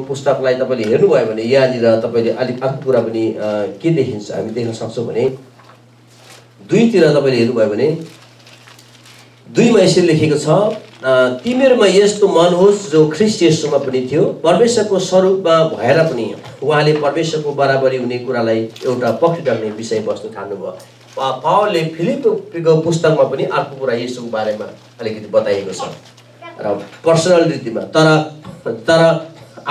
पुस्तकलाई तपाईँले हेर्नुभयो भने यहाँनिर तपाईँले अलिक अर्को कुरा पनि के देखिन्छ हामी देख्न सक्छौँ भने 2 तिर तपाईँले हेर्नुभयो भने 2 मा यसरी लेखेको छ तिमीहरूमा यस्तो मन होस् जो ख्रीष्ट येशूमा पनि थियो परमेश्वरको स्वरूपमा भएर पनि उहाँले परमेश्वरको बराबरी हुने कुरालाई एउटा पक्रिराख्ने विषयवस्तु ठान्नुभयो। पावलले फिलिपीको पुस्तकमा पनि अर्को कुरा येशूको बारेमा अलिकति बताइएको छ र पर्सनल रीतिमा तर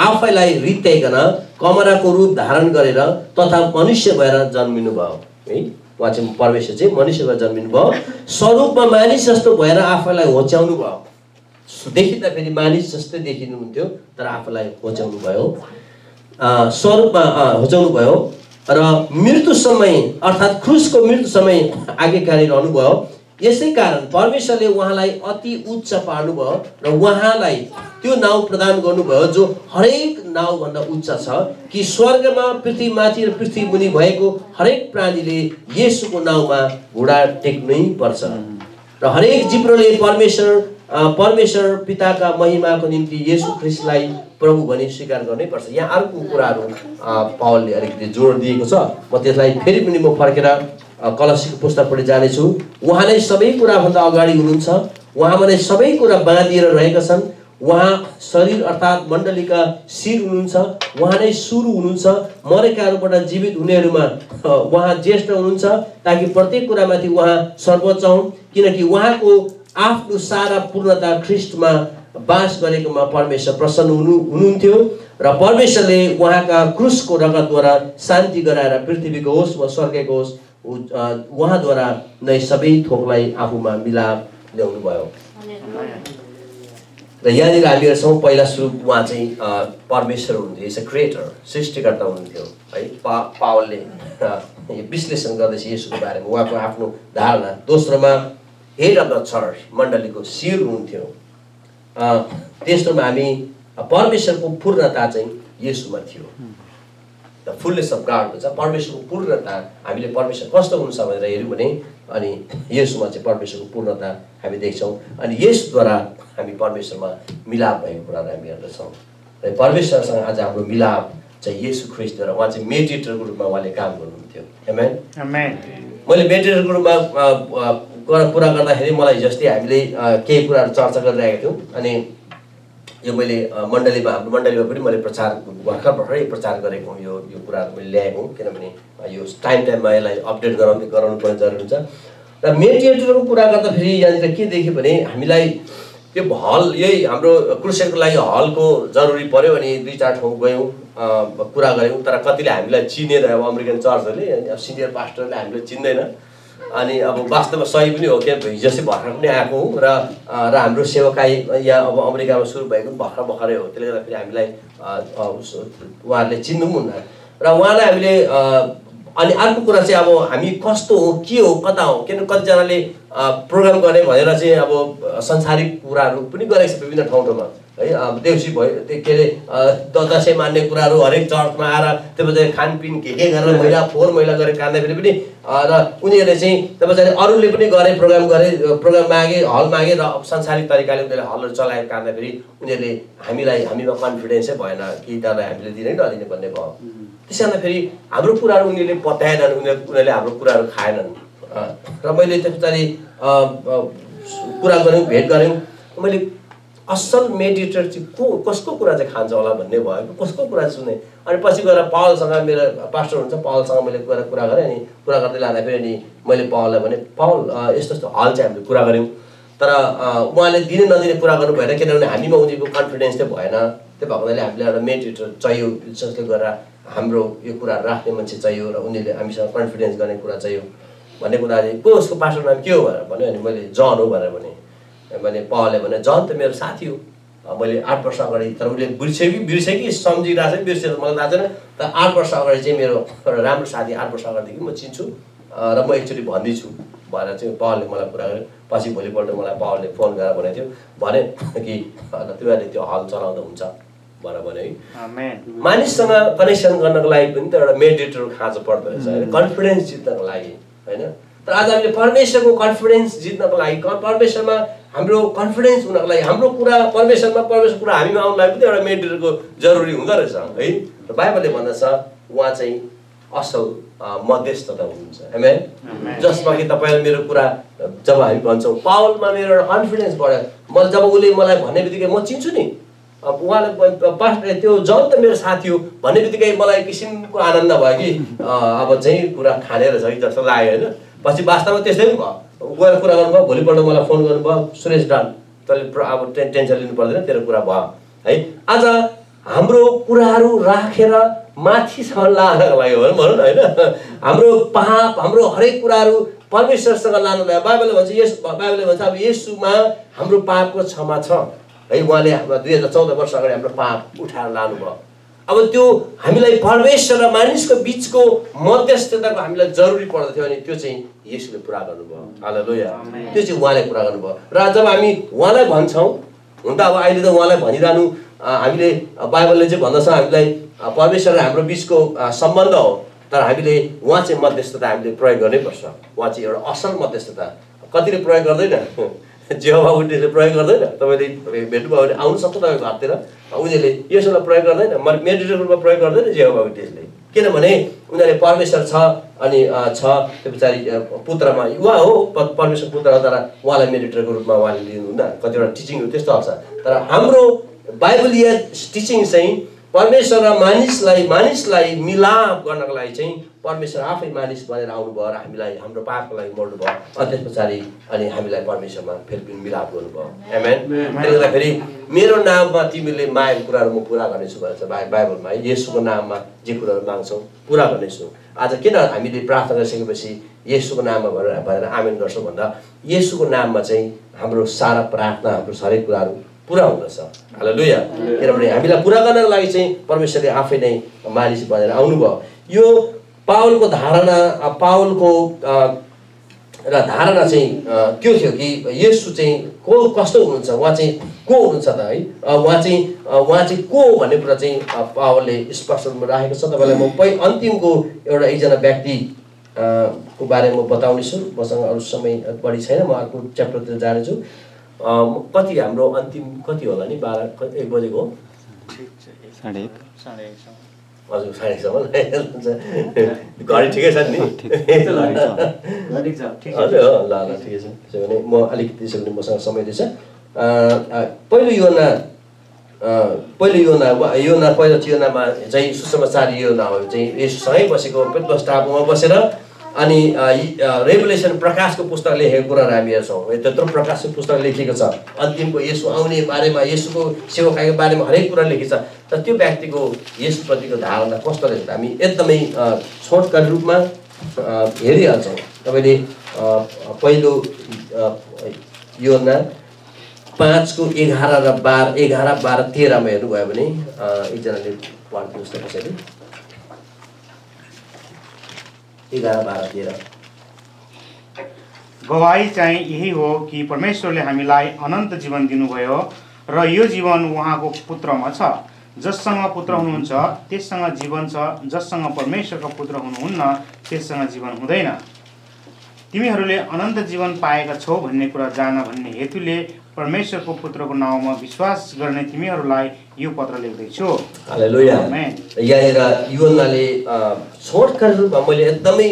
आफैलाई रित्याइकन कमराको रूप धारण गरेर तथा मनुष्य भएर जन्मिनु भयो है। उहाँ चाहिँ परमेश्वर चाहिँ मनुष्य भएर जन्मिनु भयो स्वरूपमा मानिस जस्तो भएर आफैलाई होच्याउनु भयो। देखिँदा फेरि मानिस जस्तै देखिनुहुन्थ्यो तर आफूलाई होच्याउनु भयो स्वरूपमा होच्याउनु भयो र मृत्यु समय अर्थात् क्रुसको मृत्यु समय आज्ञाकारी रहनुभयो। यसै कारण परमेश्वरले उहाँलाई अति उच्च पार्नुभयो र उहाँलाई त्यो नाउँ प्रदान गर्नुभयो जो हरेक नाउँभन्दा उच्च छ कि स्वर्गमा पृथ्वीमाथि र पृथ्वी मुनि भएको हरेक प्राणीले येशूको नाउँमा घुँडा टेक्नै पर्छ र हरेक जिब्रोले परमेश्वर पिताका महिमाको निम्ति येशू ख्रीष्टलाई प्रभु भनी स्वीकार गर्नै पर्छ। यहाँ अर्को कुराहरू पावलले अलिकति जोड दिएको छ। म त्यसलाई फेरि पनि म फर्केर कलसीको पुस्तकपट्टि जानेछु। उहाँ नै सबै कुराभन्दा अगाडि हुनुहुन्छ, उहाँमा नै सबै कुरा बाँधिएर रहेका छन्। उहाँ शरीर अर्थात् मण्डलीका शिर हुनुहुन्छ, उहाँ नै सुरु हुनुहुन्छ, मरेकाहरूबाट जीवित हुनेहरूमा उहाँ ज्येष्ठ हुनुहुन्छ ताकि प्रत्येक कुरामाथि उहाँ सर्वोच्च हुन् किनकि उहाँको आफ्नो सारा पूर्णता ख्रीष्टमा बास गरेकोमा परमेश्वर प्रसन्न हुनुहुन्थ्यो र परमेश्वरले उहाँका क्रुसको रगतद्वारा शान्ति गराएर पृथ्वीको होस् वा स्वर्गको होस् उहाँद्वारा नै सबै थोकलाई आफूमा मिलाप ल्याउनु भयो। र यहाँनिर हामी हेर्छौँ पहिला सुरु उहाँ चाहिँ परमेश्वर हुनुहुन्थ्यो, इज अ क्रिएटर, सृष्टिकर्ता हुनुहुन्थ्यो है। पावलले विश्लेषण गर्दैछ येशूको बारेमा उहाँको आफ्नो धारणा। दोस्रोमा हेड अफ द चर्च, मण्डलीको शिर हुनुहुन्थ्यो। तेस्रोमा हामी परमेश्वरको पूर्णता चाहिँ येशूमा थियो। द फुलनेस अफ गॉड भन्छ परमेश्वरको पूर्णता। हामीले परमेश्वर कस्तो हुनुहुन्छ भनेर हेऱ्यौँ भने अनि येशूमा चाहिँ परमेश्वरको पूर्णता हामी देख्छौँ अनि यसद्वारा हामी परमेश्वरमा मिलाप भएको कुराहरू हामी हेर्दछौँ। र परमेश्वरसँग आज हाम्रो मिलाप चाहिँ येशू ख्रीष्टद्वारा उहाँ चाहिँ मेडिएटरको रूपमा उहाँले काम गर्नुहुन्थ्यो। आमेन आमेन। मैले मेडिएटरको रूपमा कुरा गर्दाखेरि मलाई जस्तै हामीले केही कुराहरू चर्चा गरिरहेका थियौँ अनि यो मैले मण्डलीमा हाम्रो मण्डलीमा पनि मैले भर्खरै प्रचार गरेको हुँ। यो कुराहरू मैले ल्याएको हुँ किनभने यो टाइममा यसलाई अपडेट गराउनु पर्ने जरुरी हुन्छ। र मेडिएटरको कुरा गर्दाखेरि यहाँनिर के देख्यो भने हामीलाई त्यो हल यही हाम्रो क्रुसेडको लागि हलको जरुरी पर्यो अनि 2-4 ठाउँ गयौँ कुरा गऱ्यौँ तर कतिले हामीलाई चिनेन। अब अमेरिकन चर्चहरूले सिनियर पास्टरले हामीलाई चिन्दैन अनि अब वास्तवमा सही पनि हो क्या हिजोसै भर्खर पनि आएको हुँ र हाम्रो सेवकाई यहाँ अब अमेरिकामा सुरु भएको भर्खरै हो। त्यसले गर्दाखेरि हामीलाई उहाँहरूले चिन्नु पनि हुन्न र उहाँलाई हामीले अनि अर्को कुरा चाहिँ अब हामी कस्तो हो के हो कता हो किन कतिजनाले प्रोग्राम गर्ने भनेर चाहिँ अब संसारिक कुराहरू पनि गरेको छ विभिन्न ठाउँमा है। देउसी भयो के अरे दसैँ मान्ने कुराहरू हरेक चर्चमा आएर त्यो पछाडि खानपिन के गरेर फोहोर मैला गरेर काट्दाखेरि पनि र उनीहरूले चाहिँ त्यो पछाडि अरूले पनि प्रोग्राम मागे हल मागे र संसारिक तरिकाले उनीहरूले हलहरू चलाएर काट्दाखेरि उनीहरूले हामीमा कन्फिडेन्सै भएन कि त्यसलाई हामीले दिनै नदिने भन्ने भयो। त्यसै कारण फेरि हाम्रो कुराहरू उनीहरूले पत्याएनन्, उनीहरूले हाम्रो कुराहरू खाएनन् र मैले त्यो पछाडि कुरा गऱ्यौँ भेट गऱ्यौँ। मैले असल मेडिएटर चाहिँ कसको कुरा चाहिँ खान्छ होला भन्ने भयो कसको कुरा सुने अनि पछि गएर पावलसँग मेरो पास्टर हुन्छ पावलसँग मैले कुरा गरेँ अनि कुरा गर्दै लाँदाखेरि अनि मैले पावललाई भने पावल यस्तो यस्तो हल चाहिँ हामीले कुरा गऱ्यौँ तर उहाँले दिने नदिने कुरा गर्नु भएन किनभने हामीमा उनीहरूको कन्फिडेन्स चाहिँ भएन। त्यो भएको हुनाले हामीले एउटा मेडिएटर चाहियो जसले गरेर हाम्रो यो कुराहरू राख्ने मान्छे चाहियो र उनीहरूले हामीसँग कन्फिडेन्स गर्ने कुरा चाहियो भन्ने कुराले को उसको पास्टर नाम के हो भनेर भन्यो अनि मैले जन हो भनेर भने पावलले भने जन त मेरो साथी हो मैले 8 वर्ष अगाडि तर उसले बिर्से कि सम्झिरहेको छ बिर्सेर मलाई थाहा छैन तर 8 वर्ष अगाडि चाहिँ मेरो एउटा राम्रो साथी 8 वर्ष अगाडिदेखि म चिन्छु र म एकचोटि भन्दैछु भनेर चाहिँ पावलले मलाई कुरा गर्यो। पछि भोलिपल्ट मलाई पावलले फोन गरेर भनेको थियो भने कि तिमीहरूले त्यो हल चलाउँदा हुन्छ भनेर भन्यो है। मानिससँग कनेक्सन गर्नको लागि पनि त एउटा मेडिएटर खाँचो पर्दो रहेछ होइन कन्फिडेन्स जित्नको लागि होइन। तर आज हामीले परमेश्वरको कन्फिडेन्स जित्नको लागि परमेश्वरमा हाम्रो कन्फिडेन्स हुनको लागि हाम्रो कुरा परमेश्वरको कुरा हामीमा आउनु लागि पनि एउटा मेडिएटरको जरुरी हुँदो रहेछ है। र बाइबलले भन्दछ उहाँ चाहिँ असल मध्यस्थता हुनुहुन्छ। आमेन। जसमा कि तपाईले मेरो कुरा जब हामी भन्छौँ पावलमा मेरो एउटा कन्फिडेन्स बढ्यो। म जब उसले मलाई भन्ने बित्तिकै म चिन्छु नि अब उहाँले पास्टर त्यो जन त मेरो साथी हो भन्ने बित्तिकै मलाई किसिमको आनन्द भयो कि अब चाहिँ कुरा खाने रहेछ कि जस्तो लाग्यो होइन। पछि वास्तवमा त्यस्तै पनि भयो। गएर कुरा गर्नुभयो, भोलिपल्ट मलाई फोन गर्नुभयो, सुरेश डान तैँले अब टेन्सन लिनु पर्दैन, तेरो कुरा भयो है। आज हाम्रो कुराहरू राखेर माथिसम्म लानको लागि हो भनौँ न होइन। हाम्रो पाप हाम्रो हरेक कुराहरू परमेश्वरसँग लानु लागि बाइबलले भन्छ अब येशूमा हाम्रो पापको क्षमा छ है। उहाँले 2014 वर्ष अगाडि हाम्रो पाप उठाएर लानुभयो। अब त्यो हामीलाई परमेश्वर र मानिसको बिचको मध्यस्थताको हामीलाई जरुरी पर्दथ्यो अनि त्यो चाहिँ येशूले पुरा गर्नुभयो। हालेलुया। त्यो चाहिँ उहाँले पुरा गर्नुभयो। र जब हामी उहाँलाई भन्छौँ, हुन त अब अहिले त उहाँलाई भनिरहनु हामीले बाइबलले चाहिँ भन्दछ हामीलाई परमेश्वर र हाम्रो बिचको सम्बन्ध हो, तर हामीले उहाँ चाहिँ मध्यस्थता हामीले प्रयोग गर्नैपर्छ। उहाँ चाहिँ एउटा असल मध्यस्थता। कतिले प्रयोग गर्दैन, जेहोवा विटनेसले प्रयोग गर्दैन। तपाईँले भेट्नुभयो भने आउनु सक्छ तपाईँको हाततिर। उनीहरूले यसोलाई प्रयोग गर्दैन, मेडिएटरको रूपमा प्रयोग गर्दैन जेहोवा विटनेसले। किनभने उनीहरूले परमेश्वर छ अनि छ त्यो पछाडि पुत्रमा उहाँ हो, परमेश्वर पुत्र हो, तर उहाँलाई मेडिएटरको रूपमा उहाँले लिनुहुन्न। कतिवटा टिचिङहरू त्यस्तो आउँछ। तर हाम्रो बाइबलीय टिचिङ चाहिँ परमेश्वर र मानिसलाई मिलाप गर्नको लागि चाहिँ परमेश्वर आफै मानिस बनेर आउनुभयो र हामीलाई हाम्रो पापको लागि मर्नुभयो। अनि त्यस पछाडि अनि हामीलाई परमेश्वरमा फेरि पनि मिलाप गर्नुभयो। आमेन। त्यसले गर्दाखेरि मेरो नाममा तिमीले मागेको कुराहरू म पुरा गर्नेछु भनेर बाइबलमा है। येशूको नाममा जे कुराहरू माग्छौँ पुरा गर्नेछु। आज किन हामीले प्रार्थना गरिसकेपछि येशूको नाममा भनेर आमेन गर्छौँ भन्दा येशूको नाममा चाहिँ हाम्रो सारा प्रार्थना हाम्रो हरेक कुराहरू पुरा हुँदछ। हालेलुया। किनभने हामीलाई पुरा गर्नको लागि चाहिँ परमेश्वरले आफै नै मानिस बनेर आउनुभयो। यो पावलको धारणा चाहिँ के थियो कि येशू चाहिँ कस्तो हुनुहुन्छ, उहाँ चाहिँ को हुनुहुन्छ त है। उहाँ चाहिँ को भन्ने कुरा चाहिँ पावलले स्पष्ट रूपमा राखेको छ। तपाईँलाई म अन्तिमको एउटा एकजना व्यक्ति को बारेमा बताउनेछु। मसँग अरू समय बढी छैन, म अर्को च्याप्टरतिर जानेछु। कति हाम्रो अन्तिम कति होला नि 1 बजेको हो? 1:30 हजुर 1:30सम्म घडी ठिकै छ नि? हजुर ल ठिकै छ। त्यसो भने म अलिकति त्यसो भने मसँग समय दिएछ। पहिलो योनामा चाहिँ सुसमाचार योना हो चाहिँ येशूसँगै बसेको पेट्रोस टापुमा बसेर अनि रेभुलेसन प्रकाशको पुस्तक लेखेको कुराहरू हामी हेर्छौँ। त्यत्रो प्रकाशको पुस्तक लेखिएको छ। अन्तिमको येशू आउने बारेमा, येशूको सेवकाईको बारेमा हरेक कुरा लेखिएको छ। तर त्यो व्यक्तिको येशूप्रतिको धारणा कस्तो रहेछ हामी एकदमै सर्टकट रूपमा हेरिहाल्छौँ। तपाईँले पहिलो योना 5:11 र 12-13मा हेर्नुभयो भने एकजनाले पढ्नुहोस् त कसैले 11-12-13। गवाही चाहिँ यही हो कि परमेश्वरले हामीलाई अनन्त जीवन दिनुभयो र यो जीवन उहाँको पुत्रमा छ। जससँग पुत्र हुनुहुन्छ त्यससँग जीवन छ, जससँग परमेश्वरको पुत्र हुनुहुन्न त्यससँग जीवन हुँदैन। तिमीहरूले अनन्त जीवन पाएका छौ भन्ने कुरा जान भन्ने हेतुले परमेश्वरको पुत्रको नाउँमा विश्वास गर्ने तिमीहरूलाई यो पत्र लेख्दैछु। हालेलुया। यहाँनिर योनाले सर्टकट रूपमा मैले एकदमै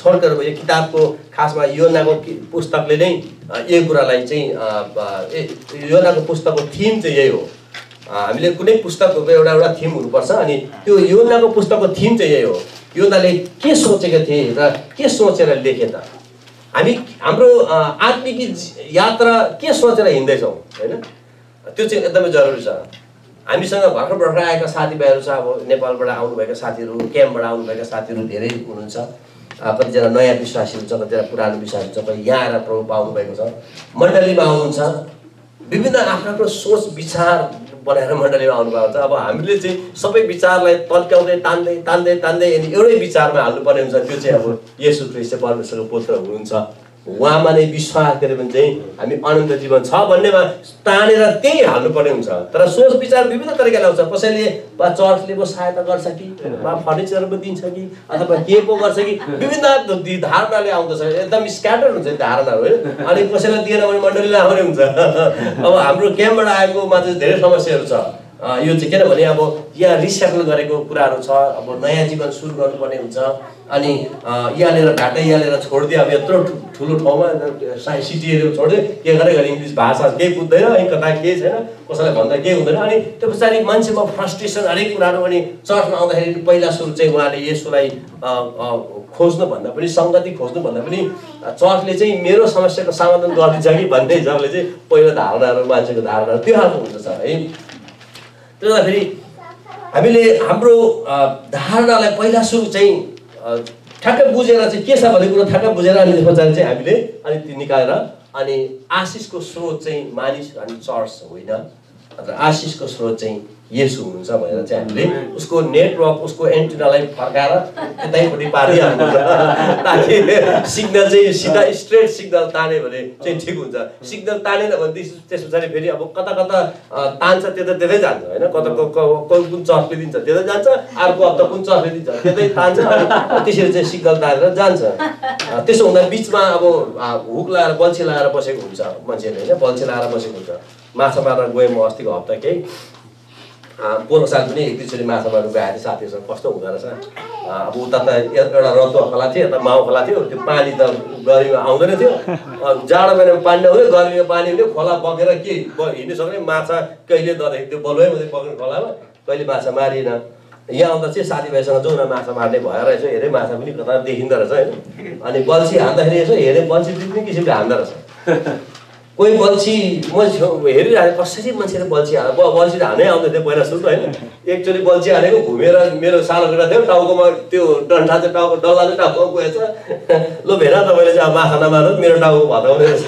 सर्टकट रूपमा यो किताबको खासमा योनाको पुस्तकले नै यो कुरालाई चाहिँ योनाको पुस्तकको थिम चाहिँ यही हो। हामीले कुनै पुस्तकको एउटा थिम हुनुपर्छ अनि त्यो योनाको पुस्तकको थिम चाहिँ यही हो। योनाले के सोचेका थिए र के सोचेर लेखे त? हामी हाम्रो आत्मिक यात्रा के सोचेर हिँड्दैछौँ होइन, त्यो चाहिँ एकदमै जरुरी छ। हामीसँग भर्खर आएका साथीभाइहरू छ। अब नेपालबाट आउनुभएका साथीहरू, क्याम्पबाट आउनुभएका साथीहरू धेरै हुनुहुन्छ। कतिजना नयाँ विश्वासी हुन्छ, कतिजना पुरानो विश्वासी हुन्छ, कति यहाँ आएर प्रभु पाउनुभएको छ। मण्डलीमा आउनुहुन्छ, विभिन्न आफ्नो सोच विचार बनाएर मण्डलीमा आउनुभएको छ। अब हामीले चाहिँ सबै विचारलाई तल्क्याउँदै तान्दै अनि एउटै विचारमा हाल्नुपर्ने हुन्छ। त्यो चाहिँ अब येशू ख्रीष्ट परमेश्वरको पुत्र हुनुहुन्छ उहाँमा नै विश्वास गऱ्यो भने चाहिँ हामी अनन्त जीवन छ भन्नेमा तानेर त्यही हाल्नुपर्ने हुन्छ। तर सोच विचार विभिन्न तरिकाले आउँछ। कसैले चर्चले पो सहायता गर्छ कि, फर्निचर पो दिन्छ कि, अथवा के पो गर्छ कि, विभिन्न धारणाले आउँदछ। एकदम स्क्याटर हुन्छ धारणाहरू होइन। अनि कसैलाई दिएन भने मण्डलीलाई आउने हुन्छ। अब हाम्रो क्याम्पबाट आएकोमा चाहिँ धेरै समस्याहरू छ। यो चाहिँ किनभने अब यहाँ रिसाइकल गरेको कुराहरू छ। अब नयाँ जीवन सुरु गर्नुपर्ने हुन्छ। अनि यहाँनिर घाटै यहाँनिर छोडिदियो। अब यत्रो ठुलो ठाउँमा सिटीहरू छोडिदियो, के गरे गरे इङ्ग्लिस भाषा केही बुझ्दैन, है कता केही छैन, कसैलाई भन्दा केही हुँदैन। अनि त्यो पछाडि मान्छेमा फ्रस्ट्रेसन हरेक कुराहरू। अनि चर्चमा आउँदाखेरि पहिला सुरु चाहिँ उहाँले यसोलाई खोज्नुभन्दा पनि, सङ्गति खोज्नुभन्दा पनि चर्चले चाहिँ मेरो समस्याको समाधान गरिदिन्छ कि भन्ने हिसाबले चाहिँ पहिलो धारणाहरू, मान्छेको धारणाहरू त्यो खालको हुन्छ है। त्यसो हुँदाखेरि हामीले हाम्रो धारणालाई पहिला सुरु चाहिँ ठ्याक्कै बुझेर चाहिँ के छ भन्ने कुरो ठ्याक्कै बुझेर अनि त्यस पछाडि चाहिँ हामीले अनि त्यो निकालेर अनि आशिषको स्रोत चाहिँ मानिस अनि चर्च होइन, आशिषको स्रोत चाहिँ येशू हुनुहुन्छ भनेर चाहिँ हामीले उसको नेटवर्क, उसको एन्टिनालाई फर्काएर त्यतैपट्टि पारिहाल्नुपर्छ ताकि सिग्नल चाहिँ सिधा स्ट्रेट सिग्नल तान्यो भने चाहिँ ठिक हुन्छ। सिग्नल तानेन भने त्यस पछाडि फेरि अब कता कता तान्छ त्यतै जान्छ होइन। कता कुन चर्चले दिन्छ त्यतै जान्छ, अर्को हप्ता कुन चर्चले दिन्छ त्यतै तान्छ। त्यसरी चाहिँ सिग्नल तानेर जान्छ। त्यसो हुँदा बिचमा अब हुक लगाएर बल्छी लगाएर बसेको हुन्छ मान्छेले होइन, बल्छी लगाएर बसेको हुन्छ। माछा मार्न गएँ म अस्तिको हप्ता केही, पोहोरको साल पनि एक दुईचोटि माछा मार्नु गएको थिएँ साथीहरूसँग। कस्तो हुँदो रहेछ अब उता त एउटा रतुवा खोला थियो, यता माउ खोला थियो। त्यो पानी त गर्मीमा आउँदैन थियो, जाडो महिनामा पानी नहुने, गर्मीमा पानी हुने, खोला बगेर के हिँड्नु सक्ने माछा कहिले दर्दाखेरि त्यो बलुवै मात्रै बग्ने खोलामा, कहिले माछा मारिएन। यहाँ आउँदा चाहिँ साथीभाइसँग जाउँ न माछा मार्ने भएर यसो हेरेँ, माछा पनि कता देखिँदो रहेछ होइन। अनि बल्छी हान्दाखेरि यसो हेरेँ, बल्छी दुई किसिमले हान्दो रहेछ। कोही बल्छी म हेरिरहेको कसरी मान्छेले बल्छी हाल्छ, बल्छी त हानै आउँदै थियो पहिला सुरु होइन। एकचोटि बल्छी हालेको घुमेर मेरो सानो केटा थियो, टाउकोमा त्यो डन्ठा चाहिँ टाउको डल्ला चाहिँ टाउकोमा गएछ। ल भेर तपाईँले चाहिँ अब माछा नमार्नु, मेरो टाउको भताउने रहेछ।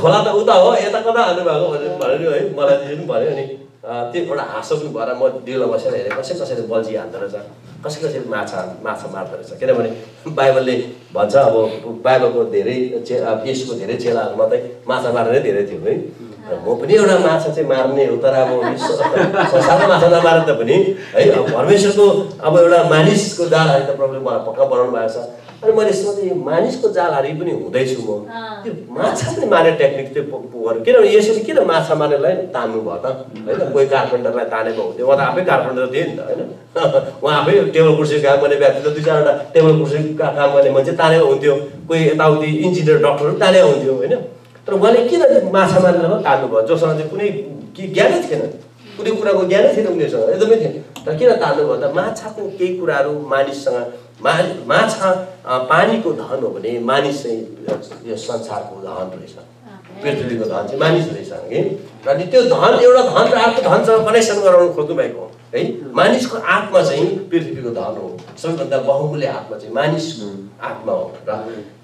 खोला त उता हो, यता कता हाल्नु भएको भन्यो है, मलाई त्यसरी पनि भन्यो। अनि त्यो एउटा हाँसो पनि भएर म डिलमा बसेर हेरेँ कसैले बल्छी हान्दो रहेछ, कसैले माछा मार्दो रहेछ। किनभने बाइबलले भन्छ अब बाइबलको धेरै यसको धेरै चेलाहरू मात्रै माछा मार्ने धेरै थियो है। म पनि एउटा माछा चाहिँ मार्ने हो, तर अब संसारको माछा नमारे तापनि है अब परमेश्वरको अब एउटा मानिसको जालहारी त प्रभुले मलाई पक्का बनाउनु भएको छ। अनि मैले सोचेँ मानिसको जालहारी पनि हुँदैछु म, त्यो माछा पनि मार्ने टेक्निक चाहिँ गरौँ। किनभने यसरी किन माछा मार्नेलाई तान्नु भयो त होइन। कोही कार्पेन्टरलाई तानेको हुन्थ्यो, उहाँ त आफै कार्पेन्टर थियो नि त होइन। उहाँ आफै टेबल कुर्सी काम गर्ने व्यक्ति त दुई चारवटा टेबल कुर्सी काम गर्ने मान्छे तानेको हुन्थ्यो, कोही यताउति इन्जिनियर डक्टरहरू तानेको हुन्थ्यो होइन। तर उहाँले किन माछा मार्नेलाई तान्नु भयो, जोसँग चाहिँ कुनै ज्ञानै थिएन, कुनै कुराको ज्ञानै थिएन उनीहरूसँग, एकदमै थिएन। तर किन तान्नु भयो त, माछाको केही कुराहरू मानिससँग, माछा पानीको धन हो भने मानिस चाहिँ यो संसारको धन रहेछ, पृथ्वीको धन चाहिँ मानिस रहेछ कि। अनि त्यो धन एउटा धन र अर्को धनसँग कनेक्सन गराउनु खोज्नु भएको हो है। मानिसको आत्मा चाहिँ पृथ्वीको धन हो, सबैभन्दा बहुमूल्य आत्मा चाहिँ मानिसको आत्मा हो र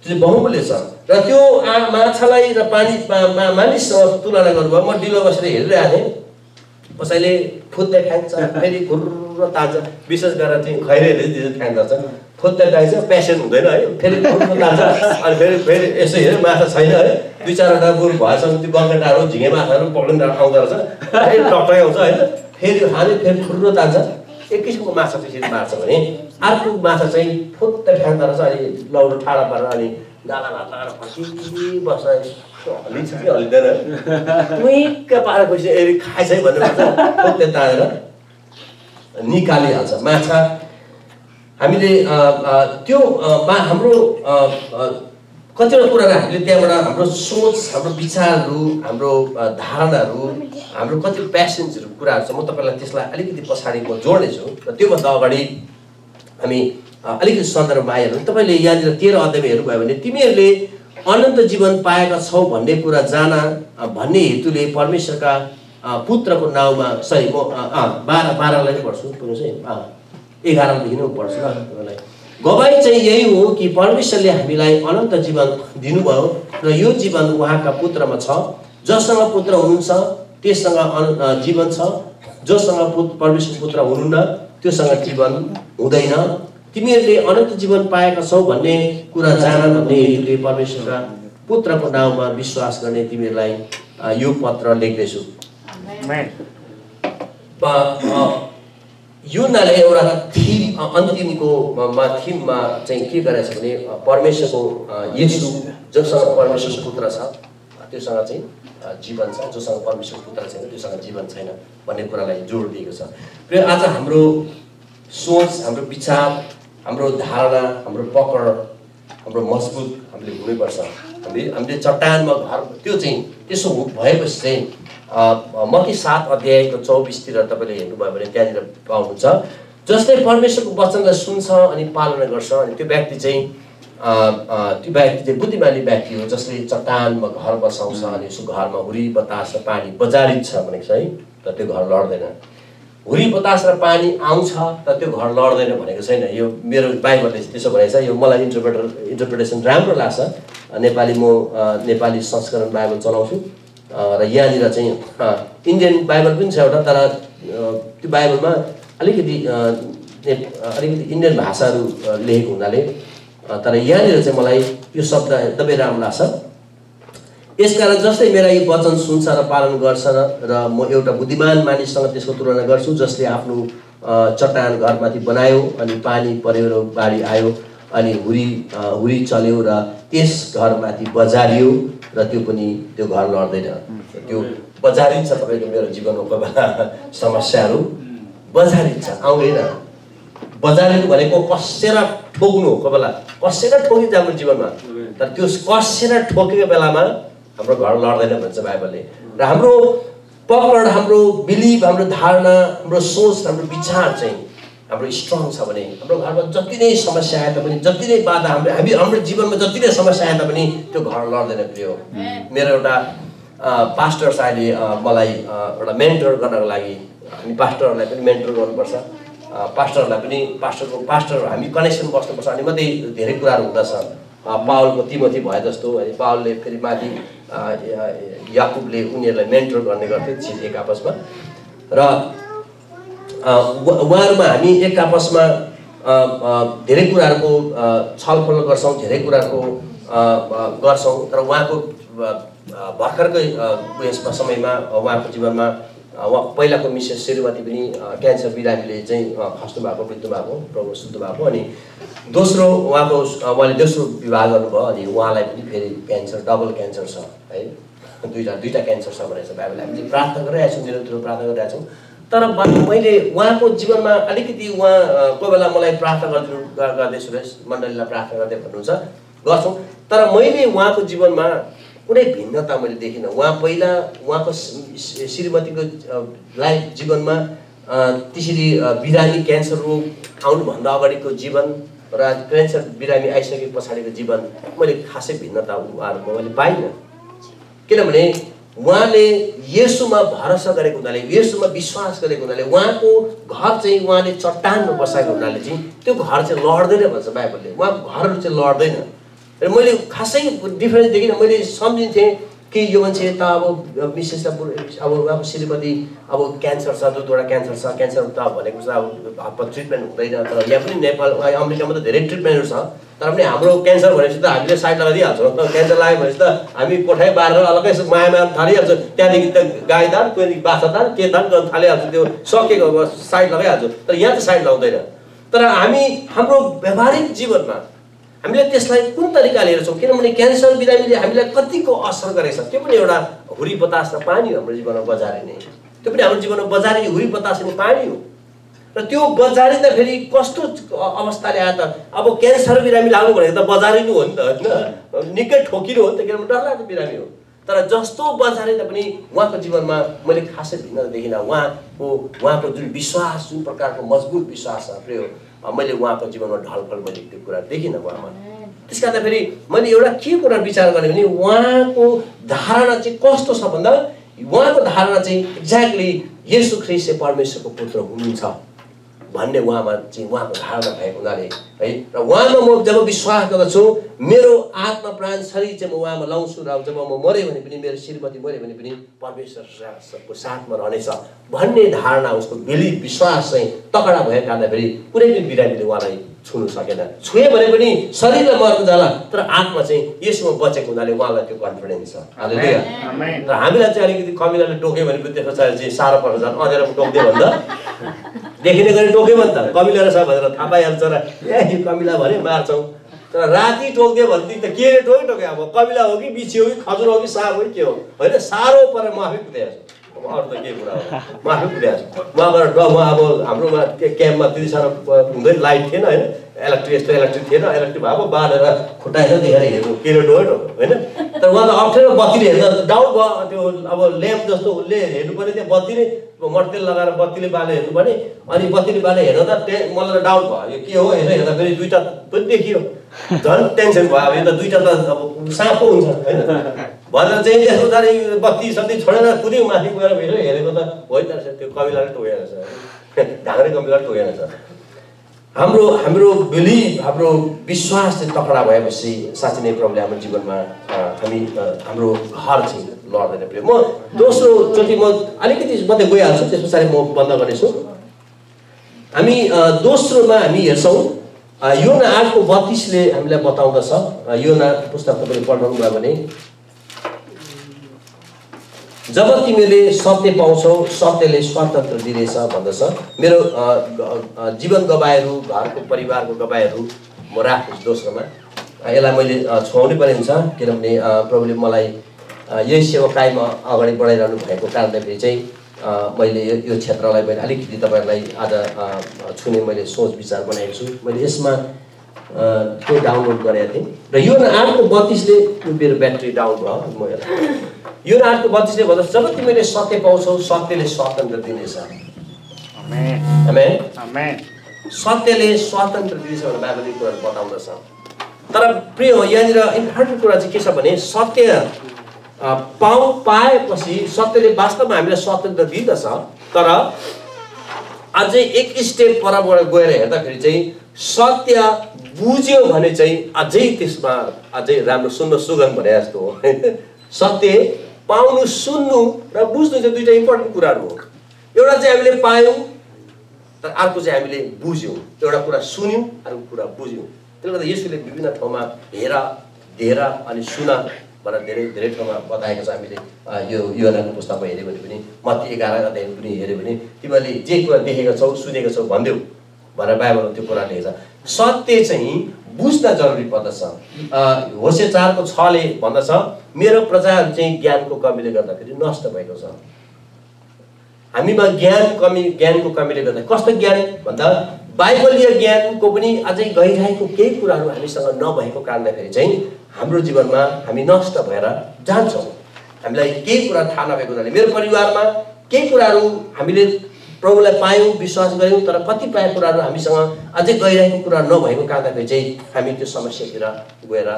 त्यो बहुमूल्य छ। र त्यो माछालाई र मानिससँग तुलना गर्नुभयो। म डिलो बसेर हेरिरहेको थिएँ, कसैले फुत्दै फ्याँक्छ, फेरि खुर्र तान्छ, विशेष गरेर चाहिँ खैरेले फ्याँक्दछ, फुत्दै फ्याँक्छ, प्यासन हुँदैन है, फेरि खुर्र तान्छ। अनि फेरि यसो हेऱ्यो माछा छैन है, दुई चारवटा बुर भएसँग त्यो गङ्गटाहरू झिँगे माछाहरू पक्रिँदा आउँदो रहेछ, फेरि टक्कै आउँछ होइन, फेरि खाने फेरि खुर्र तान्छ। एक किसिमको माछा त्यसरी मार्छ भने अर्को माछा चाहिँ फुत्दै फ्याँक्दो रहेछ। अनि लौरो ठाडा पारेर अनि गाला भात लगाएर बस्छ, हलिन्छ कि हलिँदैन, टुइक्क पारेर पैसा यदि खाएछ है भन्ने भन्छ, फुत्दै तानेर निकालिहाल्छ माछा। हामीले त्यो हाम्रो कतिवटा कुराहरू हामीले त्यहाँबाट हाम्रो सोच, हाम्रो विचारहरू, हाम्रो धारणाहरू, हाम्रो कति प्यासन्सहरू कुराहरू छ। म तपाईँलाई त्यसलाई अलिकति पछाडि म जोड्नेछु र त्योभन्दा अगाडि हामी अलिकति सन्दर्भमा आइहाल्नु। तपाईँले यहाँनिर 13 अध्यायमा हेर्नुभयो भने तिमीहरूले अनन्त जीवन पाएका छौ भन्ने कुरा जान भन्ने हेतुले परमेश्वरका पुत्रको नाउँमा, सही म 12लाई पढ्छु, पुग्नुहोस् है, 11देखि नै पढ्छु ल तपाईँलाई। गवाई चाहिँ यही हो कि परमेश्वरले हामीलाई अनन्त जीवन दिनुभयो र यो जीवन उहाँका पुत्रमा छ। जससँग पुत्र हुनुहुन्छ त्यससँग जीवन छ, जोसँग परमेश्वर पुत्र हुनुहुन्न त्योसँग जीवन हुँदैन। तिमीहरूले अनन्त जीवन पाएका छौ भन्ने कुरा जान भन्ने हेतुले परमेश्वरका पुत्रको नाउँमा विश्वास गर्ने तिमीहरूलाई यो पत्र लेख्दैछु। युनाले एउटा थीम अन्तिममा चाहिँ के गरेछ भने परमेश्वरको येशू जोसँग परमेश्वरको पुत्र छ त्योसँग चाहिँ जीवन छ, जोसँग परमेश्वरको पुत्र छैन त्योसँग जीवन छैन भन्ने कुरालाई जोड दिएको छ। र आज हाम्रो सोच, हाम्रो विचार, हाम्रो धारणा, हाम्रो पकड, हाम्रो मजबुत हामीले हुनुपर्छ। हामीले चट्टानमा घर त्यो चाहिँ त्यसो भएपछि चाहिँ मत्ती 7 अध्यायको 24 तपाईले हेर्नुभयो भने त्यहाँनिर पाउनुहुन्छ, जसले परमेश्वरको वचनलाई सुन्छ अनि पालना गर्छ अनि त्यो व्यक्ति चाहिँ बुद्धिमानी व्यक्ति हो, जसले चट्टानमा घर बसाउँछ अनि सो घरमा हुरी बतास र पानी बजारिन्छ भनेको छ है, र त्यो घर लड्दैन। हुरी बतास र पानी आउँछ त त्यो घर लड्दैन भनेको छैन। यो मेरो बाइबलले त्यसो भनेको छ। यो मलाई इन्टरप्रिटेसन राम्रो लाग्छ। नेपाली संस्करण बाइबल चलाउँछु र यहाँनिर चाहिँ इन्डियन बाइबल पनि छ एउटा, तर त्यो बाइबलमा अलिकति इन्डियन भाषाहरू लेखेको हुनाले, तर यहाँनिर चाहिँ मलाई यो शब्द एकदमै राम्रो लाग्छ। यसकारण जसले मेरा यी वचन सुन्छ र पालन गर्छ र म एउटा बुद्धिमान मानिससँग त्यसको तुलना गर्छु, जसले आफ्नो चट्टान घरमाथि बनायो अनि पानी पर्यो र बाढी आयो अनि हुरी चल्यो र त्यस घरमाथि बजारियो र त्यो घर लड्दैन। त्यो बजारिन्छ। तपाईँको मेरो जीवनमा कोही बेला समस्याहरू बजारिन्छ, आउँदैन। बजारिनु भनेको कसेर ठोक्नु हो, कोही बेला कसेर ठोकिन्छ हाम्रो जीवनमा, तर त्यो कसेर ठोकेको बेलामा हाम्रो घर लड्दैन भन्छ बाइबलले। र हाम्रो पकड, हाम्रो बिलिभ, हाम्रो धारणा, हाम्रो सोच, हाम्रो विचार चाहिँ हाम्रो स्ट्रङ छ भने हाम्रो घरमा जति नै समस्या आए तापनि, जति नै बाधा हाम्रो जीवनमा जति नै समस्या आए तापनि त्यो घर लड्दैन। प्रिय मेरो एउटा पास्टर साहबले मलाई एउटा मेन्टर गर्नको लागि, हामी पास्टरहरूलाई पनि मेन्टर गर्नुपर्छ, पास्टरहरूलाई पनि पास्टर हामी कनेक्सन बस्नुपर्छ अनि मात्रै धेरै कुराहरू हुँदछ। पावलको तिमोथी भए जस्तो है, पावलले फेरि माथि याकुबले उनीहरूलाई मेन्टर गर्ने गर्थे एक आपसमा, र उहाँहरूमा हामी एक आपसमा धेरै कुराहरूको छलफल गर्छौँ, धेरै कुराहरूको गर्छौँ। तर उहाँको भर्खरकै उयसमा समयमा उहाँको जीवनमा पहिलाको मिसेस श्रीमती पनि क्यान्सर बिरामीले चाहिँ खस्नु भएको, मृत्यु भएको, प्रभु सुत्नु भएको। अनि उहाँले दोस्रो विवाह गर्नुभयो अनि उहाँलाई पनि फेरि क्यान्सर, डबल क्यान्सर छ है, दुईटा क्यान्सर छ भनेर चाहिँ बाइबलले हामीले प्रार्थना गरिरहेको छौँ, निरन्तर प्रार्थना गरिरहेको छौँ। तर मैले उहाँको जीवनमा अलिकति उहाँ कोही बेला मलाई प्रार्थना गर्दै सुरेश मण्डलीलाई प्रार्थना गर्दै भन्नुहुन्छ, गर्छौँ। तर मैले उहाँको जीवनमा कुनै भिन्नता मैले देखिनँ। उहाँ पहिला उहाँको श्रीमतीको लाइफ जीवनमा त्यसरी बिरामी क्यान्सर रोग आउनुभन्दा अगाडिको जीवन र क्यान्सर बिरामी आइसके पछाडिको जीवन मैले खासै भिन्नता उहाँहरूको मैले पाइनँ। किनभने उहाँले येशूमा भरोसा गरेको हुनाले, येशूमा विश्वास गरेको हुनाले, उहाँको घर चाहिँ उहाँले चट्टानमा बसाएको हुनाले चाहिँ त्यो घर चाहिँ लड्दैन भन्छ बाइबलले। उहाँको घरहरू चाहिँ लड्दैन। र मैले खासै डिफरेन्स देखिनँ। मैले सम्झिन्थेँ कि यो मान्छे त अब मिसेसलाई अब उहाँको श्रीमती अब क्यान्सर छ, 2वटा क्यान्सर छ, क्यान्सर त भनेको छ अब ट्रिटमेन्ट हुँदैन। तर यहाँ पनि नेपाल अमेरिकामा त धेरै ट्रिटमेन्टहरू छ, तर पनि हाम्रो क्यान्सर भनेपछि त हामीले साइड लगाइदिइहाल्छौँ। क्यान्सर लाग्यो भनेपछि त हामी कोठाइ बारेर अलग्गै माया थालिहाल्छौँ। त्यहाँदेखि त गाईदार, कोही बाछादार, के दान गर्न थालिहाल्छौँ, त्यो सकेको साइड लगाइहाल्छौँ। तर यहाँ त साइड लगाउँदैन। तर हाम्रो व्यावहारिक जीवनमा हामीले त्यसलाई कुन तरिकाले हेर्छौँ, किनभने क्यान्सर बिरामीले हामीलाई कतिको असर गरेको छ। त्यो पनि एउटा हुरी बतास र पानी हो हाम्रो जीवनमा बजारिने, त्यो पनि हाम्रो जीवनमा बजारिने हुरी बतास अनि पानी हो। र त्यो बजारिँदाखेरि कस्तो अवस्थाले आयो त, अब क्यान्सर बिरामी लाग्नु भनेको त बजारिनु हो नि त, होइन निकै ठोकिनु हो नि त, किनभने डरलाग्दो बिरामी हो। तर जस्तो बजारिँदा पनि उहाँको जीवनमा मैले खासै भिन्नता देखिनँ। उहाँको जुन विश्वास, जुन प्रकारको मजबुत विश्वास छ प्रिय, मैले उहाँको जीवनमा ढलफल मैले त्यो कुरा देखिनँ उहाँमा। त्यस कारण फेरि मैले एउटा के कुरा विचार गरेँ भने उहाँको धारणा चाहिँ कस्तो छ भन्दा, उहाँको धारणा चाहिँ एक्ज्याक्टली येशू ख्रीष्ट चाहिँ परमेश्वरको पुत्र हुनुहुन्छ भन्ने उहाँमा चाहिँ उहाँको धारणा भएको हुनाले है। र उहाँमा म जब विश्वास गर्दछु, मेरो आत्मा प्राण शरीर चाहिँ म उहाँमा लाउँछु र जब म मऱ्यो भने पनि, मेरो श्रीमती मऱ्यो भने पनि परमेश्वरको साथमा रहनेछ भन्ने धारणा, उसको बिलिभ, विश्वास चाहिँ तगडा भएको कारणले फेरि कुनै पनि बिरामीले उहाँलाई छुनु सकेन। छुए भने पनि शरीरलाई मर्न जाला, तर आत्मा चाहिँ यसमा बचेको हुनाले उहाँलाई त्यो कन्फिडेन्स छ। हालेलुया। तर हामीलाई चाहिँ अलिकति कमिलाले टोक्यो भने पनि त्यस पछाडि चाहिँ साह्रो पर्छ। झन् अँधेर टोक्दियो भन्दा देखिने गरी टोक्यो भने त कमिला रहेछ भनेर थाहा पाइहाल्छ र ए कमिला भने मार्छौँ। तर राति टोक्दियो भनेदेखि त के टोक्यो अब कमिला हो कि बिछी हो कि खजुर हो कि साग हो कि के हो, होइन साह्रो परेर म आफै कुदेको छु। अरू त के कुरा हो, म आफै कुदेको छु। उहाँबाट म अब हाम्रोमा क्याम्पमा त्यति साह्रो हुँदैन, लाइट थिएन होइन, इलेक्ट्रिक थिएन। इलेक्ट्रिक भएको बालेर खुट्टाएर देखेर हेर्नु के टोक्यो होइन। तर उहाँ त अप्ठ्यारो बत्तीले हेर्दा डाउट भयो। त्यो अब ल्याम्प जस्तो उसले हेर्नु पर्ने, त्यो बत्ती नै मट्टेल लगाएर बत्तीले बाले हेर्नु पर्ने। अनि बत्तीले बाले हेर्दा त मलाई त डाउट भयो, यो के हो, यसो हेर्दा फेरि दुईवटा पनि देखियो। झन् टेन्सन भयो, अब यो त दुईवटा त अब साँपो हुन्छ होइन भनेर चाहिँ यसो जाने बत्ती सत्ती छोडेर कुद्यौँ माथि गएर फेरि हेरेको त होइन रहेछ, त्यो कमिलाले टोकेको रहेछ, ढाङ्रे कमिलाले टोकेको रहेछ। हाम्रो बिलिभ, हाम्रो विश्वास चाहिँ तकडा भएपछि साँच्चै नै प्रभुले हाम्रो जीवनमा हाम्रो घर चाहिँ लड्दैन। प्रिय, म दोस्रोचोटि म अलिकति मात्रै गइहाल्छु, त्यस पछाडि म बन्द गर्नेछु। हामी दोस्रोमा हामी हेर्छौँ योना 8:32ले हामीलाई बताउँदछ। योना पुस्तक तपाईँले पढ्नु भयो भने, जब तिमीले सत्य पाउँछौ सत्यले स्वतन्त्र दिनेछ भन्दछ। मेरो जीवन गवाईहरू, घरको परिवारको गवाईहरू म राख्छु दोस्रोमा। यसलाई मैले छुवाउनै पर्ने हुन्छ, किनभने प्रभुले मलाई यही सेवाकाईमा अगाडि बढाइरहनु भएको कारणले फेरि चाहिँ मैले यो क्षेत्रलाई मैले अलिकति तपाईँहरूलाई आज छुने मैले सोच विचार बनाएको छु। मैले यसमा त्यो डाउनलोड गरेको थिएँ र योना 8:32ले मेरो ब्याट्री डाउन भयो। म योना 8:32ले भन्छ, जब तिमीले सत्य पाउँछौ सत्यले स्वतन्त्र दिनेछ। आमेन। सत्यले स्वतन्त्र दिनेछ भनेर बाइबलले कुराहरू बताउँदछ। तर प्रिय हो, यहाँनिर इम्पोर्टेन्ट कुरा चाहिँ के छ भने, सत्य पाएपछि सत्यले वास्तवमा हामीलाई स्वतन्त्र दिँदछ। तर अझै एक स्टेप परबाट गएर हेर्दाखेरि चाहिँ सत्य बुझ्यो भने चाहिँ अझै त्यसमा अझै राम्रो सुन्न सुगम भने जस्तो हो। सत्य पाउनु, सुन्नु र बुझ्नु चाहिँ दुईटा इम्पोर्टेन्ट कुराहरू हो। एउटा चाहिँ हामीले पायौँ, तर अर्को चाहिँ हामीले बुझ्यौँ। एउटा कुरा सुन्यौँ, अर्को कुरा बुझ्यौँ। त्यसले गर्दा यसुले विभिन्न ठाउँमा हेर, धेर अनि सुन भनेर धेरै धेरै ठाउँमा बताएको छ। हामीले यो योनाको पुस्तकमा हेऱ्यो भने पनि, मत्ती 11 अध्याय पनि हेऱ्यो भने, तिमीले जे कुरा देखेको छौ सुनेको छौ भनिदेऊ भनेर बाइबलमा त्यो कुरा लेखेको छ। सत्य चाहिँ बुझ्न जरुरी पर्दछ। होशे 4:6ले भन्दछ, मेरो प्रजाहरू चाहिँ ज्ञानको कमीले गर्दाखेरि नष्ट भएको छ। हामीमा ज्ञानको कमीले गर्दा, कस्तो ज्ञान भन्दा बाइबलीय ज्ञानको पनि अझै गहिराईको केही कुराहरू हामीसँग नभएको कारणले फेरि चाहिँ हाम्रो जीवनमा हामी नष्ट भएर जान्छौँ। हामीलाई केही कुरा थाहा नभएको हुनाले मेरो परिवारमा केही कुराहरू हामीले प्रभुलाई पायौँ, विश्वास गऱ्यौँ, तर कतिपय कुराहरू हामीसँग अझै गहिराईको कुरा नभएको कारणले चाहिँ हामी त्यो समस्यातिर गएर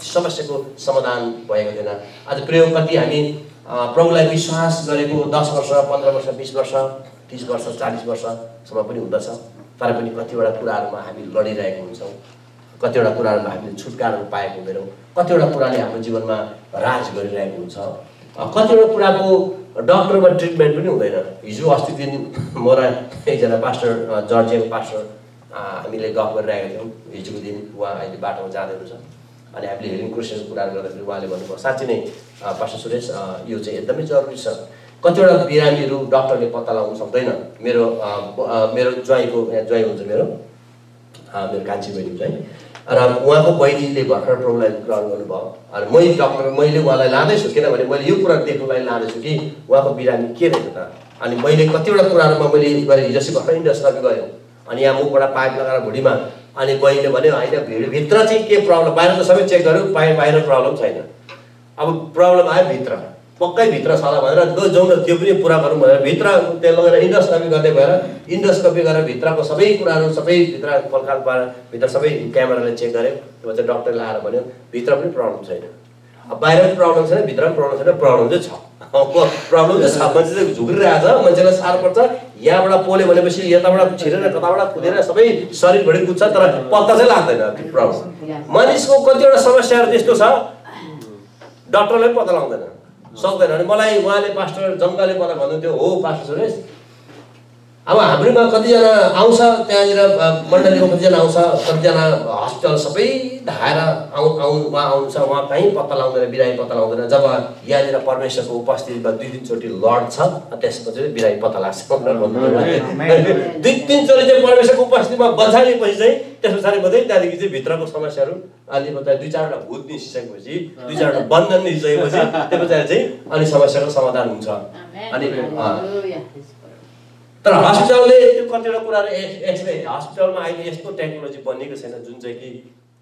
समस्याको समाधान भएको थिएन। आज प्रयोग कति हामी प्रभुलाई विश्वास गरेको 10 वर्ष, 15 वर्ष, 20 वर्ष, 30 वर्ष, 40 वर्षसम्म पनि हुँदछ, तर पनि कतिवटा कुराहरूमा हामी लडिरहेको हुन्छौँ। कतिवटा कुराहरूमा हामीले छुटकाराहरू पाएको हुँदैनौँ। कतिवटा कुराले हाम्रो जीवनमा राज गरिरहेको हुन्छ। कतिवटा कुराको डक्टरमा ट्रिटमेन्ट पनि हुँदैन। हिजो अस्ति दिन म र एकजना पास्टर, जर्जियाको पास्टर, हामीले गफ गरिरहेका थियौँ। हिजोको दिन उहाँ अहिले बाटोमा जाँदै हुनुहुन्छ। अनि हामीले हिलिङ क्रुसेसको कुराहरू गर्दाखेरि उहाँले भन्नुभयो, साँच्चै नै पास्टर सुरेश, यो चाहिँ एकदमै जरुरी छ। कतिवटा बिरामीहरू डक्टरले पत्ता लगाउन सक्दैन। मेरो ज्वाइँको ज्वाइँ हुन्छ मेरो कान्छी बहिनी चाहिँ, र उहाँको बहिनीले भर्खर प्रभुलाई ग्रहण गर्नुभयो। अनि मैले उहाँलाई लाँदैछु, किनभने मैले यो कुरा देख्नुलाई लाँदैछु कि उहाँको बिरामी के रहेछ त। अनि मैले कतिवटा कुराहरूमा मैले गरेँ। हिजो चाहिँ भर्खर इन्डोस्कोपी गऱ्यौँ। अनि यहाँ मुखबाट पाइप लगाएर भुँडीमा, अनि बहिनीले भन्यो होइन भित्र चाहिँ के प्रब्लम, बाहिर त सबै चेक गऱ्यौँ, बाहिर प्रब्लम छैन। अब प्रब्लम आयो भित्र, पक्कै भित्र छ भनेर जाउँ न त्यो पनि पुरा गरौँ भनेर भित्र त्यो लगेर इन्डोस्कोपी गर्दै भएर इन्डोस्कोपी गरेर भित्रको सबै कुराहरू सबै भित्र पलखाल पारेर भित्र सबै क्यामेराले चेक गऱ्यो। त्यो चाहिँ डक्टरले आएर भन्यो भित्र पनि प्रब्लम छैन। अब बाहिर पनि प्रब्लम छैन, भित्र पनि प्रब्लम छैन, प्रब्लम चाहिँ छ। प्रब्लम चाहिँ छ, मान्छे चाहिँ झुक्रिरहेको छ, मान्छेलाई साह्रो पर्छ। यहाँबाट पोल्यो भनेपछि यताबाट छिरेर कताबाट कुदेर सबै शरीरभरि कुद्छ, तर पत्ता चाहिँ लाग्दैन प्रब्लम। मानिसको कतिवटा समस्याहरू त्यस्तो छ, डक्टरले पनि पत्ता लगाउँदैन, सक्दैन। अनि मलाई उहाँले पास्टर जङ्गाले मलाई भन्नुहुन्थ्यो, हो पास्टर सुरेश अब हाम्रोमा कतिजना आउँछ त्यहाँनिर मण्डलीको कतिजना आउँछ, कतिजना हस्पिटल सबै धाएर उहाँ आउँछ, उहाँ कहीँ पत्ता लगाउँदैन, बिरामी पत्ता लगाउँदैन। जब यहाँनिर परमेश्वरको उपस्थितिमा 2-3 चोटि लड्छ त्यसपछि बिरामी पत्ता लाग्छ। 2-3 चोटि चाहिँ परमेश्वरको उपस्थितिमा बजालेपछि चाहिँ त्यस पछाडि मात्रै त्यहाँदेखि चाहिँ भित्रको समस्याहरू अलि मात्रै 2-4वटा भूत निस्किसकेपछि 2-4वटा बन्धन निस्किसकेपछि त्यस पछाडि चाहिँ अनि समस्याको समाधान हुन्छ। अनि तर हस्पिटलले त्यो कतिवटा कुराहरू एक्सरे हस्पिटलमा अहिले यस्तो टेक्नोलोजी बनिएको छैन जुन चाहिँ कि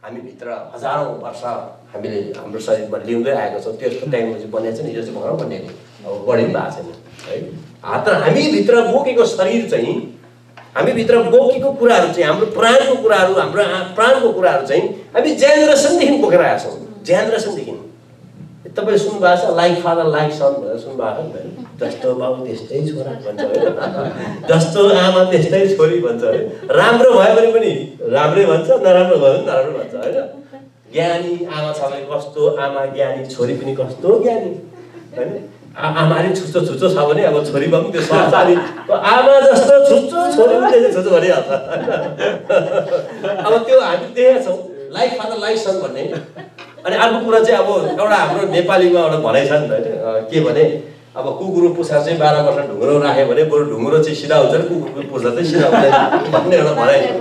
हामी भित्र हजारौँ वर्ष हामीले हाम्रो शरीरमा लिउँदै आएको छौँ। त्यस्तो टेक्नोलोजी बनिएको छैन, यो चाहिँ भर्खर बनिएको, अब बढी पनि भएको छैन है। तर हामीभित्र बोकेको शरीर चाहिँ, हामीभित्र बोकेको कुराहरू चाहिँ, हाम्रो प्राणको कुराहरू, हाम्रो प्राणको कुराहरू चाहिँ हामी जेनेरेसनदेखि बोकेर आएका छौँ। जेनेरेसनदेखि तपाईले सुन्नुभएको छ लाइक फादर लाइक सन भनेर सुन्नुभएको छ नि? जस्तो बाउ त्यस्तै छोरा भन्छ होइन, जस्तो आमा त्यस्तै छोरी भन्छ है। राम्रो भयो भने पनि राम्रै भन्छ, नराम्रो भयो भने नराम्रो भन्छ होइन। ज्ञानी आमा छ भने कस्तो आमा, ज्ञानी छोरी पनि कस्तो ज्ञानी होइन। आमाले छुच्चो छुच्चो छ भने अब छोरीमा पनि त्यो सक्छ, अनि आमा जस्तो छुच्चो छोरी पनि त्यस्तै छुच्चो भनिहाल्छ होइन। अब त्यो हामी देखेका छौँ लाइक फादर लाइक सन भन्ने। अनि अर्को कुरा चाहिँ अब एउटा हाम्रो नेपालीमा एउटा भनाइ छ नि त होइन, के भने अब कुकुरको पुच्छर चाहिँ 12 वर्ष ढुङ्ग्रो राख्यो भने बरु ढुङ्ग्रो चाहिँ सिधा हुन्छ, कुकुरको पुच्छर चाहिँ सिधा हुँदैन भन्ने एउटा भनाइ है।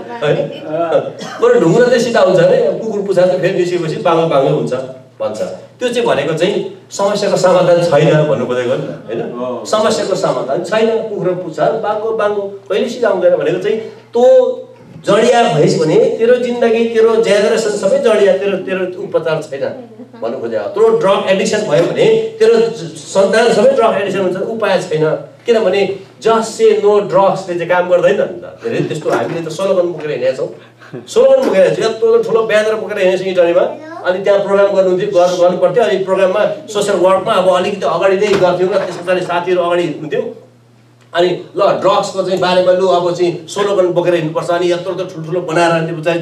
बरु ढुङ्ग्रो चाहिँ सिधा हुन्छ भने कुकुर पुच्छर चाहिँ फेरि निस्केपछि बाङ्गो बाङ्गो हुन्छ भन्छ। त्यो चाहिँ भनेको चाहिँ समस्याको समाधान छैन भन्नु खोजेको नि त होइन। समस्याको समाधान छैन, कुकुरको पुच्छर बाङ्गो बाङ्गो कहिले सिधा हुँदैन भनेको चाहिँ त्यो जडिया भइस् भने तेरो जिन्दगी, तेरो जेनेरेसन सबै जडिया, तेरो उपचार छैन भन्नु खोजेको। तेरो ड्रग एडिक्सन भयो भने तेरो सन्तान सबै ड्रग एडिक्सन हुन्छ, उपाय छैन। किनभने जस्ट से नो ड्रग्सले चाहिँ काम गर्दैन नि त। धेरै त्यस्तो हामीले त स्लोगन बोकेर हिँडेका छौँ, स्लोगन बोकेर हिँडेको छ, यत्रो ठुलो ब्यानर बोकेर हिँडेको छ इटलीमा। अनि त्यहाँ प्रोग्राम गर्नु पर्थ्यो, अनि प्रोग्राममा सोसियल वर्कमा अब अलिकति अगाडि नै गर्थ्यौँ र त्यस पछाडि साथीहरू अगाडि हुन्थ्यो। अनि ल ड्रग्सको चाहिँ बारेमा लु अब चाहिँ स्लोगन बोकेर हिँड्नुपर्छ, अनि यत्रो ठुल्ठुलो बनाएर पछाडि चाहिँ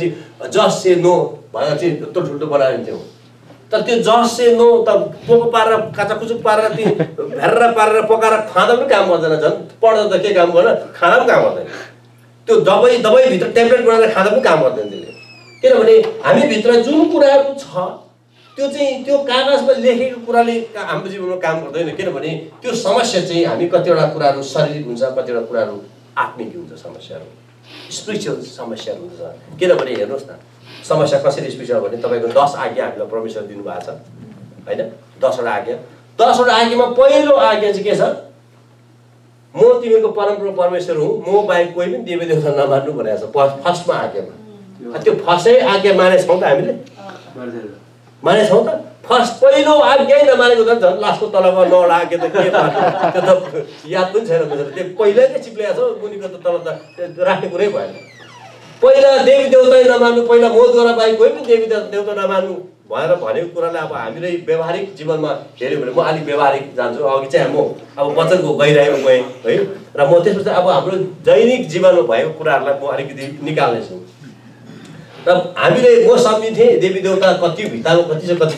जस्ट से नो भनेर चाहिँ यत्रो ठुल्ठुलो बनाएर हिँड्थ्यौँ। तर त्यो जस्ट से नो त पोको पारेर काचाकुचुक पारेर ती भेरेर पारेर पकाएर खाँदा पनि काम गर्दैन। झन् पढ्दा त के काम गर्न, खाँदा पनि काम गर्दैन। त्यो दबाईभित्र ट्याब्लेट बनाएर खाँदा पनि काम गर्दैन त्यसले। किनभने हामीभित्र जुन कुराहरू छ त्यो चाहिँ त्यो कागजमा लेखेको कुराले हाम्रो जीवनमा काम गर्दैन। किनभने त्यो समस्या चाहिँ हामी कतिवटा कुराहरू शारीरिक हुन्छ, कतिवटा कुराहरू आत्मिक हुन्छ, समस्याहरू स्पिरिचुअल समस्याहरू हुन्छ। किनभने हेर्नुहोस् न समस्या कसरी स्पिरिचुअल भने तपाईँको 10 आज्ञा हामीलाई परमेश्वर दिनुभएको छ होइन। 10वटा आज्ञा, 10वटा आज्ञामा पहिलो आज्ञा चाहिँ के छ? म तिमीको परमप्रभु परमेश्वर हुँ, म बाहेक कोही पनि देवी देवता नमान्नु भनेको छ फर्स्टमा आज्ञामा। त्यो फर्स्टै आज्ञा मानेछौँ त हामीले, मानेछौँ त? फर्स्ट पहिलो आज्ञा नमानेको त झन् लास्टको तलमा 9वटा आज्ञा त के त्यो त याद पनि छैन मेरो। त्यो पहिल्यै नै चिप्लेको छ, मुनिको त तल त राख्ने कुरै भएन। पहिला देवी देवता नमान्नु, पहिला मोदद्वारा बाहेक कोही पनि देवी देवता नमान्नु भनेर भनेको कुरालाई अब हामीले व्यवहारिक जीवनमा हेऱ्यो भने म अलिक व्यवहारिक जान्छु। अघि चाहिँ म अब वचनको गहिराइमा गएँ है, र म त्यसपछि अब हाम्रो दैनिक जीवनमा भएको कुराहरूलाई म अलिकति निकाल्नेछु। र हामीले म सम्झिन्थेँ देवी देवता कति भित्तामा कति छ, कति